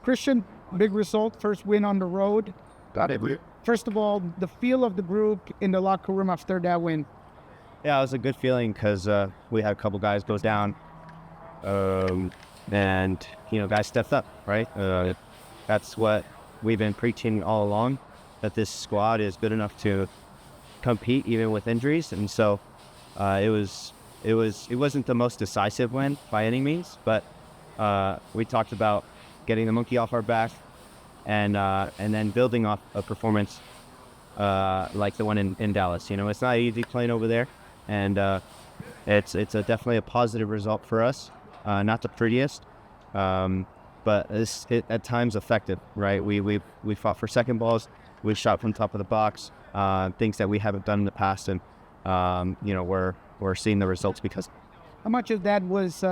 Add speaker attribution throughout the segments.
Speaker 1: Christian, big result, first win on the road.
Speaker 2: Got it.
Speaker 1: First of all, the feel of the group in the locker room after that win.
Speaker 2: Yeah, it was a good feeling because we had a couple guys go down, and guys stepped up. Right, that's what we've been preaching all along, that this squad is good enough to compete even with injuries, and so it wasn't the most decisive win by any means, but we talked about getting the monkey off our back, and then building off a performance like the one in Dallas. It's not easy playing over there, and it's definitely a positive result for us. Not the prettiest, but it's at times effective. Right, we fought for second balls, we shot from top of the box, things that we haven't done in the past, and we're seeing the results because.
Speaker 1: How much of that was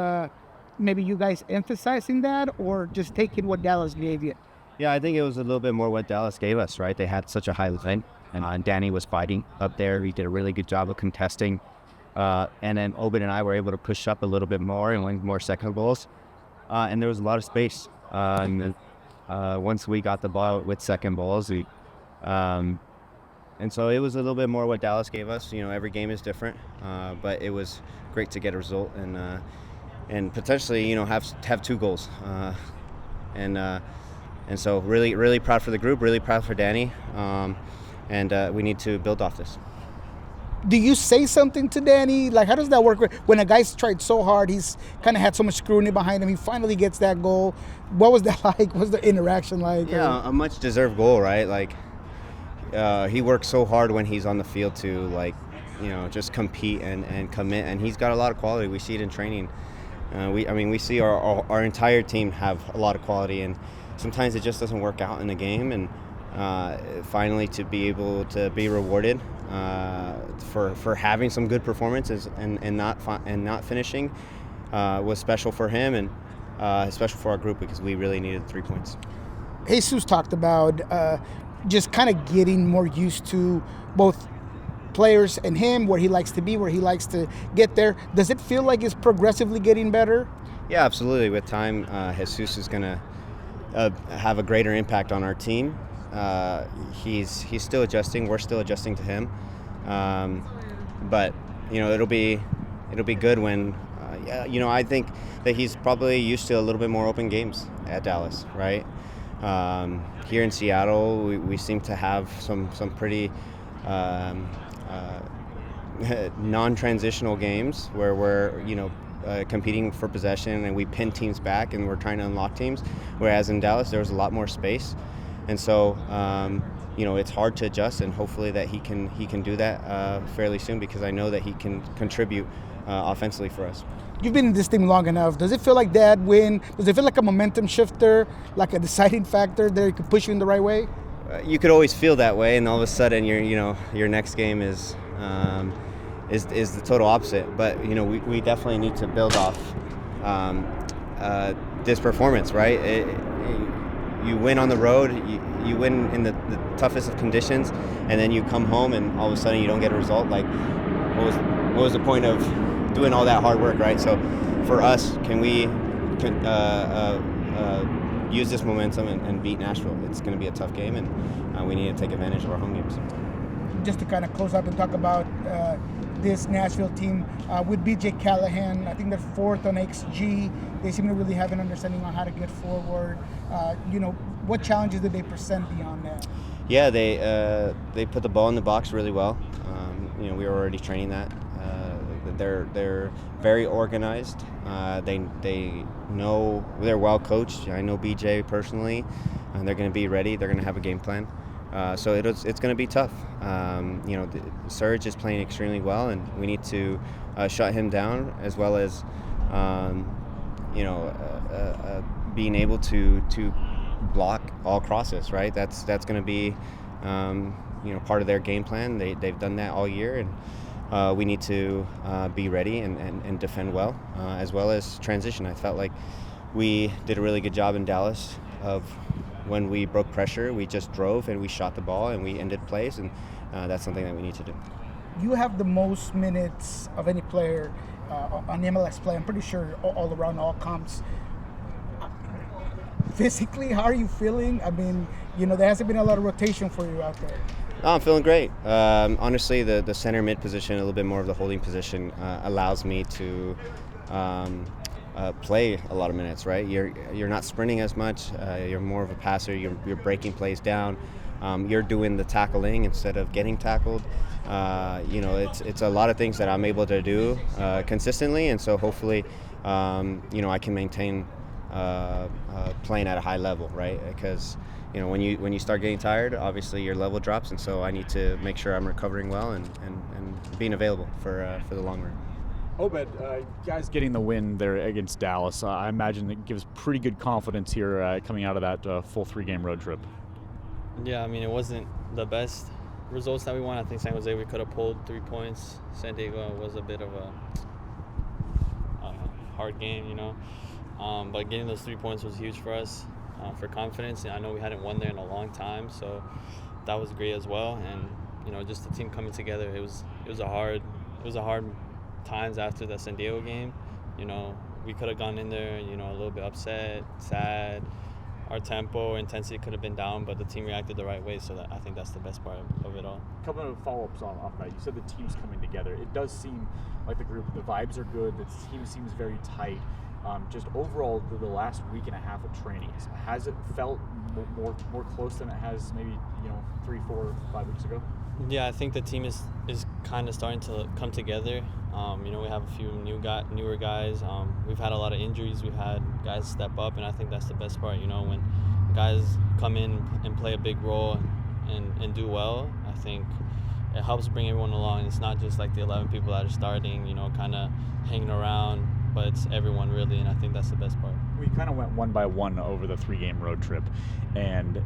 Speaker 1: maybe you guys emphasizing that, or just taking what Dallas gave you?
Speaker 2: Yeah, I think it was a little bit more what Dallas gave us, right? They had such a high line, and Danny was fighting up there. He did a really good job of contesting. And then Obed and I were able to push up a little bit more and win more second balls. And there was a lot of space. And then, once we got the ball with second balls, and so it was a little bit more what Dallas gave us. Every game is different, but it was great to get a result and potentially, have two goals. And so really, really proud for the group, really proud for Danny, and we need to build off this.
Speaker 1: Do you say something to Danny? Like, how does that work? When a guy's tried so hard, he's kind of had so much scrutiny behind him, he finally gets that goal. What was that like? What was the interaction like?
Speaker 2: Yeah, a much deserved goal, right? Like, he works so hard when he's on the field to, just compete and commit, and he's got a lot of quality. We see it in training. We see our entire team have a lot of quality, and sometimes it just doesn't work out in the game, and finally to be able to be rewarded for having some good performances and not finishing was special for him, and special for our group, because we really needed 3 points.
Speaker 1: Jesus talked about just kind of getting more used to both players and him, where he likes to be, where he likes to get there. Does it feel like it's progressively getting better?
Speaker 2: Yeah, absolutely. With time, Jesus is going to have a greater impact on our team. He's still adjusting. We're still adjusting to him. But it'll be good when I think that he's probably used to a little bit more open games at Dallas, right? Here in Seattle, we seem to have some pretty non-transitional games where we're competing for possession, and we pin teams back and we're trying to unlock teams, whereas in Dallas there was a lot more space, and so it's hard to adjust, and hopefully that he can do that fairly soon, because I know that he can contribute offensively for us.
Speaker 1: You've been in this team long enough. Does it feel like that win? Does it feel like a momentum shifter, like a deciding factor that it could push you in the right way?
Speaker 2: You could always feel that way, and all of a sudden your next game is the total opposite. But we definitely need to build off this performance, right? You win on the road, you win in the toughest of conditions, and then you come home and all of a sudden you don't get a result. Like, what was the point of doing all that hard work, right? So for us, can we use this momentum and beat Nashville? It's going to be a tough game, and we need to take advantage of our home games.
Speaker 1: Just to kind of close up and talk about this Nashville team, with BJ Callahan, I think they're fourth on XG. They seem to really have an understanding on how to get forward. What challenges did they present beyond that?
Speaker 2: Yeah, they put the ball in the box really well. We were already training that. They're very organized. They know they're well coached. I know BJ personally, and they're going to be ready. They're going to have a game plan. So it's going to be tough. Serge is playing extremely well, and we need to shut him down, as well as being able to block all crosses. Right, that's going to be part of their game plan. They've done that all year, and we need to be ready and defend well, as well as transition. I felt like we did a really good job in Dallas of when we broke pressure, we just drove and we shot the ball and we ended plays, and that's something that we need to do.
Speaker 1: You have the most minutes of any player on MLS play, I'm pretty sure, all around all comps. physically, how are you feeling? I mean, there hasn't been a lot of rotation for you out there.
Speaker 2: Oh, I'm feeling great. Honestly, the center mid position, a little bit more of the holding position, allows me to play a lot of minutes. Right, you're not sprinting as much. You're more of a passer. You're breaking plays down. You're doing the tackling instead of getting tackled. It's a lot of things that I'm able to do consistently, and so hopefully, I can maintain playing at a high level, right? Because when you start getting tired, obviously your level drops, and so I need to make sure I'm recovering well and being available for the long run.
Speaker 3: Obed, guys getting the win there against Dallas, I imagine it gives pretty good confidence here coming out of that full 3-game road trip.
Speaker 4: Yeah, I mean, it wasn't the best results that we won. I think San Jose, we could have pulled 3 points. San Diego was a bit of a hard game, but getting those 3 points was huge for us, for confidence. And I know we hadn't won there in a long time, so that was great as well. And just the team coming together, it was a hard times after the San Diego game. We could have gone in there, a little bit upset, sad. Our tempo, intensity could have been down, but the team reacted the right way, so I think that's the best part of it all.
Speaker 3: A couple of follow-ups on that. You said the team's coming together. It does seem like the vibes are good, the team seems very tight. Just overall, the last week and a half of trainings, has it felt more close than it has maybe 3, 4, 5 weeks ago?
Speaker 4: Yeah, I think the team is kind of starting to come together. We have a few newer guys. We've had a lot of injuries. We've had guys step up, and I think that's the best part. When guys come in and play a big role and do well, I think it helps bring everyone along. It's not just like the 11 people that are starting, kind of hanging around, but it's everyone really, and I think that's the best part.
Speaker 3: We kind of went one by one over the 3-game road trip, and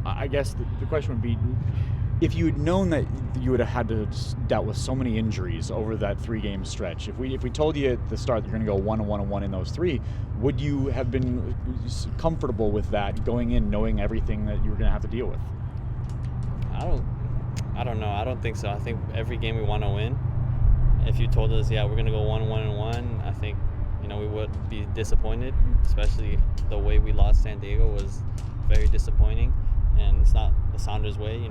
Speaker 3: I guess the question would be, if you had known that you would have had to dealt with so many injuries over that 3-game stretch, if we told you at the start that you're going to go 1-1-1 in those 3, would you have been comfortable with that going in, knowing everything that you were going to have to deal with?
Speaker 4: I don't know. I don't think so. I think every game we want to win. If you told us, we're going to go 1-1-1, I think we would be disappointed. Especially the way we lost San Diego was very disappointing, and it's not the Sounders way.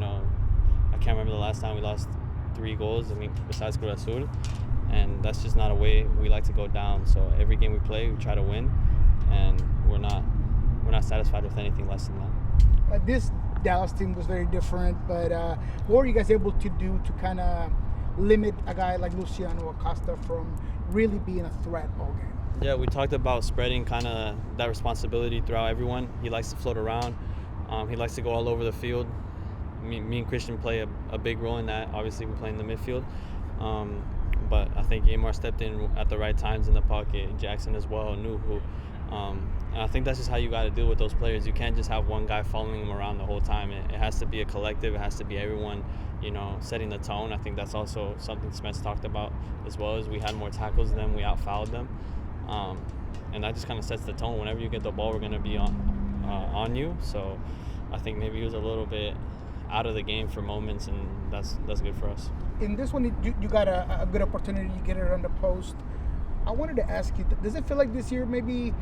Speaker 4: I can't remember the last time we lost 3 goals, besides Cruz Azul, and that's just not a way we like to go down. So every game we play, we try to win, and we're not satisfied with anything less than that.
Speaker 1: This Dallas team was very different, but what were you guys able to do to kind of limit a guy like Luciano Acosta from really being a threat all game?
Speaker 4: Yeah, we talked about spreading kind of that responsibility throughout everyone. He likes to float around. He likes to go all over the field. Me and Cristian play a big role in that. Obviously, we play in the midfield. But I think Amar stepped in at the right times in the pocket. Jackson as well, Nuhu. And I think that's just how you got to deal with those players. You can't just have one guy following them around the whole time. It has to be a collective. It has to be everyone, setting the tone. I think that's also something Smets talked about as well, as we had more tackles than them. We out-fouled them. And that just kind of sets the tone. Whenever you get the ball, we're going to be on you. So I think maybe he was a little bit out of the game for moments, and that's good for us.
Speaker 1: In this one, you got a good opportunity. You get it on the post. I wanted to ask you, does it feel like this year maybe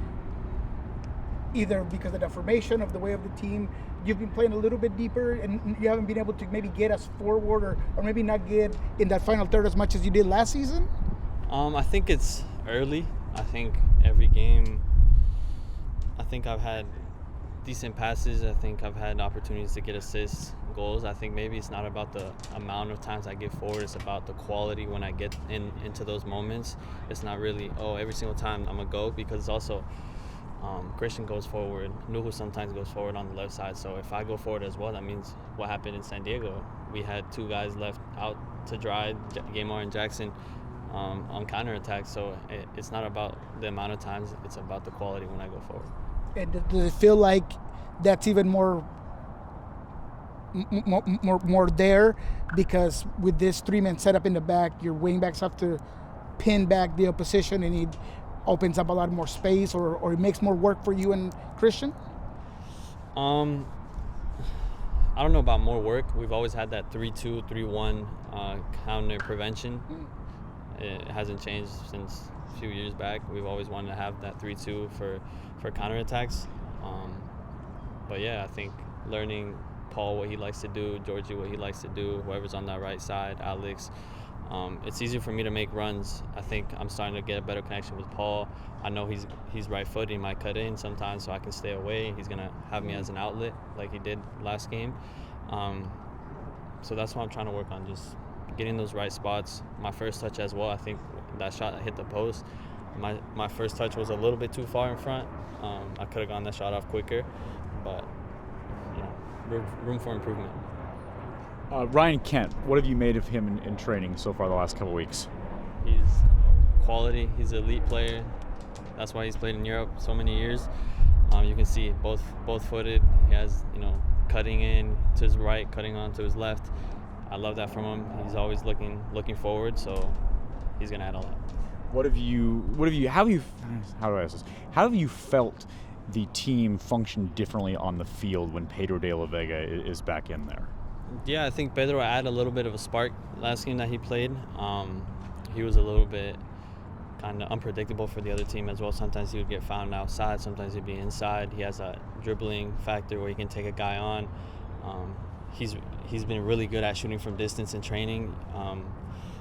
Speaker 1: either because of the formation of the way of the team, you've been playing a little bit deeper and you haven't been able to maybe get us forward or maybe not get in that final third as much as you did last season?
Speaker 4: I think it's early. I think every game, I think I've had decent passes. I think I've had opportunities to get assists, goals. I think maybe it's not about the amount of times I get forward. It's about the quality when I get into those moments. It's not really, every single time I'm going to go, because it's also Cristian goes forward. Nuhu sometimes goes forward on the left side. So if I go forward as well, that means what happened in San Diego. We had 2 guys left out to dry, Gamar and Jackson, on counterattack. So it's not about the amount of times. It's about the quality when I go forward.
Speaker 1: And does it feel like that's even more there, because with this 3-man setup in the back, your wing backs have to pin back the opposition, and it opens up a lot more space, or it makes more work for you and Cristian?
Speaker 4: I don't know about more work. We've always had that 3-2, 3-1 counter prevention. It hasn't changed since a few years back. We've always wanted to have that 3-2 for counterattacks. But yeah, I think learning Paul what he likes to do, Georgie what he likes to do, whoever's on that right side, Alex. It's easier for me to make runs. I think I'm starting to get a better connection with Paul. I know he's right-footed. He might cut in sometimes, so I can stay away. He's gonna have me as an outlet like he did last game. So that's what I'm trying to work on, just getting those right spots. My first touch as well, I think that shot hit the post. My first touch was a little bit too far in front. I could have gotten that shot off quicker, but room for improvement.
Speaker 3: Ryan Kent, what have you made of him in training so far the last couple weeks?
Speaker 4: He's quality. He's an elite player. That's why he's played in Europe so many years. You can see both footed. He has cutting in to his right, cutting on to his left. I love that from him. He's always looking forward, so he's gonna add a lot. How do
Speaker 3: I ask this? How have you felt the team function differently on the field when Pedro de la Vega is back in there?
Speaker 4: Yeah, I think Pedro added a little bit of a spark last game that he played. He was a little bit kind of unpredictable for the other team as well. Sometimes he would get found outside, sometimes he'd be inside. He has a dribbling factor where he can take a guy on. He's been really good at shooting from distance in training.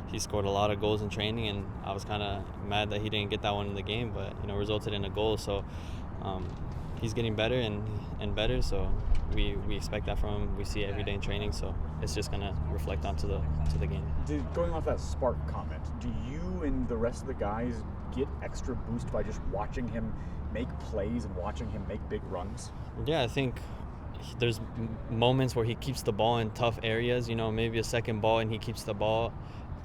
Speaker 4: He scored a lot of goals in training, and I was kind of mad that he didn't get that one in the game, but resulted in a goal. So he's getting better and better. So we expect that from him. We see it every day in training. So it's just gonna reflect onto the game.
Speaker 3: Going off that spark comment, do you and the rest of the guys get extra boost by just watching him make plays and watching him make big runs?
Speaker 4: Yeah, I think there's moments where he keeps the ball in tough areas. Maybe a second ball and he keeps the ball.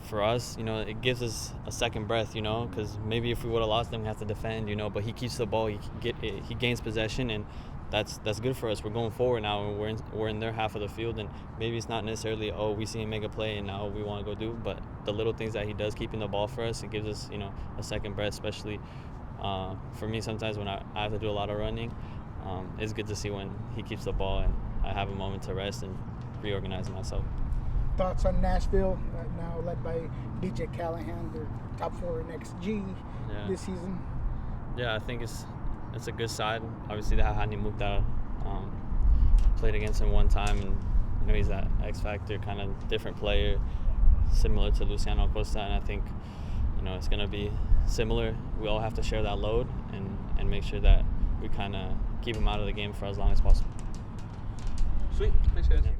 Speaker 4: For us, it gives us a second breath, because maybe if we would have lost them, we have to defend, but he keeps the ball, he gains possession, and that's good for us. We're going forward now, and we're in their half of the field, and maybe it's not necessarily, we see him make a play and now we want to go do, but the little things that he does keeping the ball for us, it gives us, a second breath, especially for me sometimes when I have to do a lot of running. It's good to see when he keeps the ball and I have a moment to rest and reorganize myself.
Speaker 1: Thoughts on Nashville, now led by BJ Callahan, they're top 4 in XG this season?
Speaker 4: Yeah, I think it's a good side. Obviously, they have Hani Mukta, played against him one time, and he's that X factor, kind of different player, similar to Luciano Acosta, and I think it's going to be similar. We all have to share that load and make sure that we kind of keep him out of the game for as long as possible.
Speaker 5: Sweet, thanks guys. Yeah.